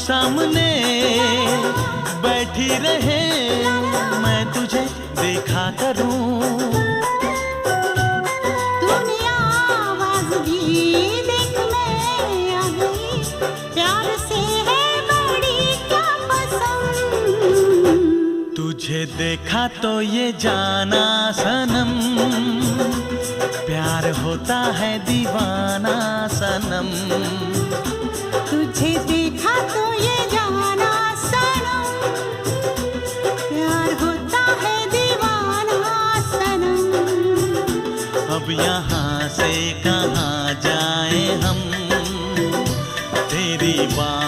सामने बैठी रहे, मैं तुझे देखा करूं। तूने आवाज दी, देख मैं आ गई, प्यार से है बड़ी क्या पसंद। तुझे देखा तो ये जाना सनम, प्यार होता है दीवाना सनम। तुझे देखा तो ये जाना सनम, प्यार होता है दीवाना सनम। अब यहाँ से कहाँ जाए हम, तेरी बात